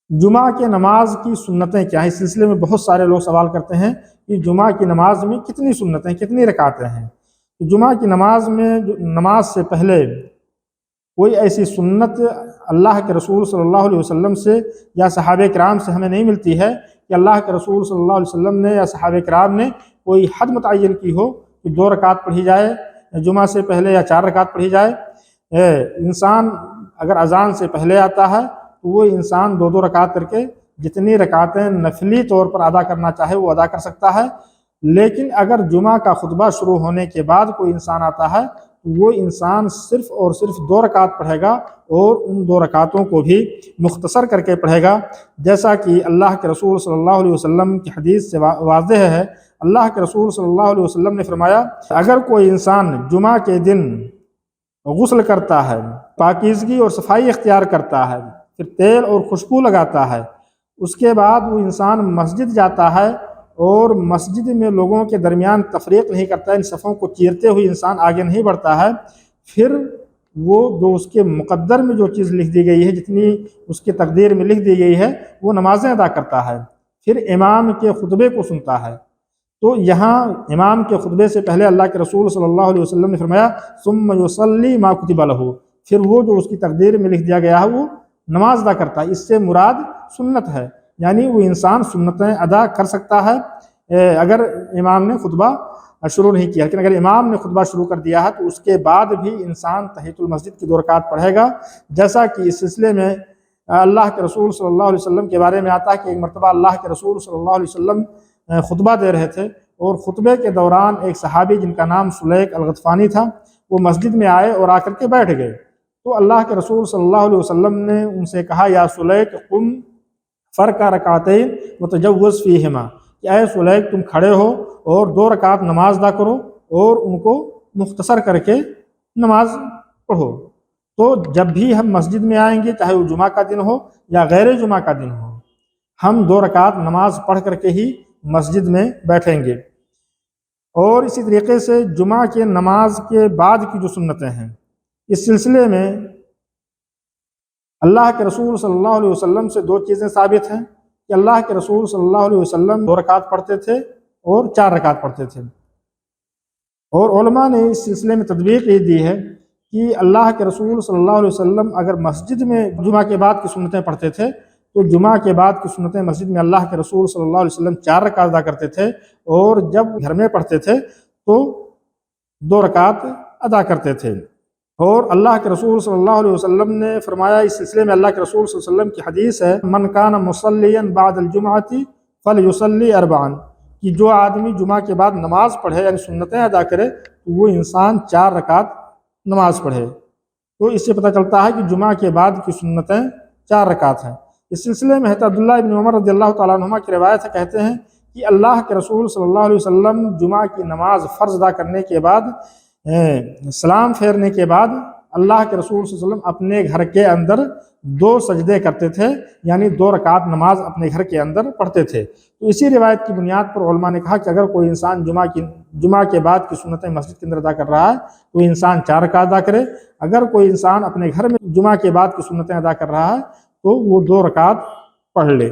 جمعہ کی نماز کی سنتیں کیا ہیں؟ اس سلسلے میں بہت سارے لوگ سوال کرتے ہیں کہ جمعہ کی نماز میں کتنی سنتیں، کتنی رکعتیں ہیں۔ جمعہ کی نماز میں نماز سے پہلے کوئی ایسی سنت اللہ کے رسول صلی اللہ علیہ وسلم سے یا صحابہ کرام سے ہمیں نہیں ملتی ہے کہ اللہ کے رسول صلی اللہ علیہ وسلم نے یا صحابہ کرام نے کوئی حد متعین کی ہو کہ 2 رکعت پڑھی جائے جمعہ سے پہلے یا 4 رکعت پڑھی جائے۔ انسان اگر اذان سے پہلے آتا ہے تو وہ انسان 2 رکعت کر کے جتنی رکعتیں نفلی طور پر ادا کرنا چاہے وہ ادا کر سکتا ہے۔ لیکن اگر جمعہ کا خطبہ شروع ہونے کے بعد کوئی انسان آتا ہے تو وہ انسان صرف اور صرف 2 رکعت پڑھے گا اور ان 2 رکعتوں کو بھی مختصر کر کے پڑھے گا، جیسا کہ اللہ کے رسول صلی اللہ علیہ وسلم کی حدیث سے واضح ہے۔ اللہ کے رسول صلی اللہ علیہ وسلم نے فرمایا اگر کوئی انسان جمعہ کے دن غسل کرتا ہے، پاکیزگی اور صفائی اختیار کرتا ہے، پھر تیل اور خوشبو لگاتا ہے، اس کے بعد وہ انسان مسجد جاتا ہے اور مسجد میں لوگوں کے درمیان تفریق نہیں کرتا، ان صفوں کو چیرتے ہوئے انسان آگے نہیں بڑھتا ہے، پھر وہ جو اس کے مقدر میں جو چیز لکھ دی گئی ہے، جتنی اس کے تقدیر میں لکھ دی گئی ہے، وہ نمازیں ادا کرتا ہے، پھر امام کے خطبے کو سنتا ہے۔ تو یہاں امام کے خطبے سے پہلے اللہ کے رسول صلی اللہ علیہ وسلم نے فرمایا ثم یصلی ما کتب لہ، پھر وہ جو اس کی تقدیر میں لکھ دیا گیا ہے وہ نماز ادا کرتا ہے۔ اس سے مراد سنت ہے، یعنی وہ انسان سنتیں ادا کر سکتا ہے اگر امام نے خطبہ شروع نہیں کیا۔ لیکن اگر امام نے خطبہ شروع کر دیا ہے تو اس کے بعد بھی انسان تحیۃ المسجد کی 2 رکعت پڑھے گا، جیسا کہ اس سلسلے میں اللہ کے رسول صلی اللہ علیہ وسلم کے بارے میں آتا ہے کہ ایک مرتبہ اللہ کے رسول صلی اللہ علیہ وسلم خطبہ دے رہے تھے اور خطبے کے دوران ایک صحابی جن کا نام سلیق الغطفانی تھا وہ مسجد میں آئے اور آ کر کے بیٹھ گئے۔ تو اللہ کے رسول صلی اللہ علیہ وسلم نے ان سے کہا یا سلیق قم فرق رکعتین وتجوز فیہما، کہ اے سلیق تم کھڑے ہو اور 2 رکعت نماز ادا کرو اور ان کو مختصر کر کے نماز پڑھو۔ تو جب بھی ہم مسجد میں آئیں گے، چاہے وہ جمعہ کا دن ہو یا غیر جمعہ کا دن ہو، ہم 2 رکعت نماز پڑھ کر کے ہی مسجد میں بیٹھیں گے۔ اور اسی طریقے سے جمعہ کے نماز کے بعد کی جو سنتیں ہیں، اس سلسلے میں اللہ کے رسول صلی اللہ علیہ وسلم سے 2 چیزیں ثابت ہیں کہ اللہ کے رسول صلی اللہ علیہ وسلم 2 رکعت پڑھتے تھے اور 4 رکعت پڑھتے تھے۔ اور علماء نے اس سلسلے میں تطبیق یہ دی ہے کہ اللہ کے رسول صلی اللہ علیہ وسلم اگر مسجد میں جمعہ کے بعد کی سنتیں پڑھتے تھے تو جمعہ کے بعد کی سنتیں مسجد میں اللہ کے رسول صلی اللہ علیہ وسلم 4 رکعت ادا کرتے تھے، اور جب گھر میں پڑھتے تھے تو 2 رکعت ادا کرتے تھے۔ اور اللہ کے رسول صلی اللہ علیہ وسلم نے فرمایا اس سلسلے میں، اللہ کے رسول صلی اللہ علیہ وسلم کی حدیث ہے من کان مصلیا بعد الجمعۃ فلیصلی اربعا، کہ جو آدمی جمعہ کے بعد نماز پڑھے یعنی سنتیں ادا کرے تو وہ انسان 4 رکعت نماز پڑھے۔ تو اس سے پتہ چلتا ہے کہ جمعہ کے بعد کی سنتیں 4 رکعت ہیں۔ اس سلسلے میں حضرت عبداللہ ابن عمر رضی اللہ تعالیٰ عنہما کی روایت ہے، کہتے ہیں کہ اللہ کے رسول صلی اللہ علیہ وسلم جمعہ کی نماز فرض ادا کرنے کے بعد سلام پھیرنے کے بعد اللہ کے رسول صلی اللہ علیہ وسلم اپنے گھر کے اندر 2 سجدے کرتے تھے، یعنی 2 رکعت نماز اپنے گھر کے اندر پڑھتے تھے۔ تو اسی روایت کی بنیاد پر علماء نے کہا کہ اگر کوئی انسان جمعہ کے بعد کی سنتیں مسجد کے اندر ادا کر رہا ہے تو انسان 4 رکعت ادا کرے، اگر کوئی انسان اپنے گھر میں جمعہ کے بعد کی سنتیں ادا کر رہا ہے تو وہ 2 رکعت پڑھ لے۔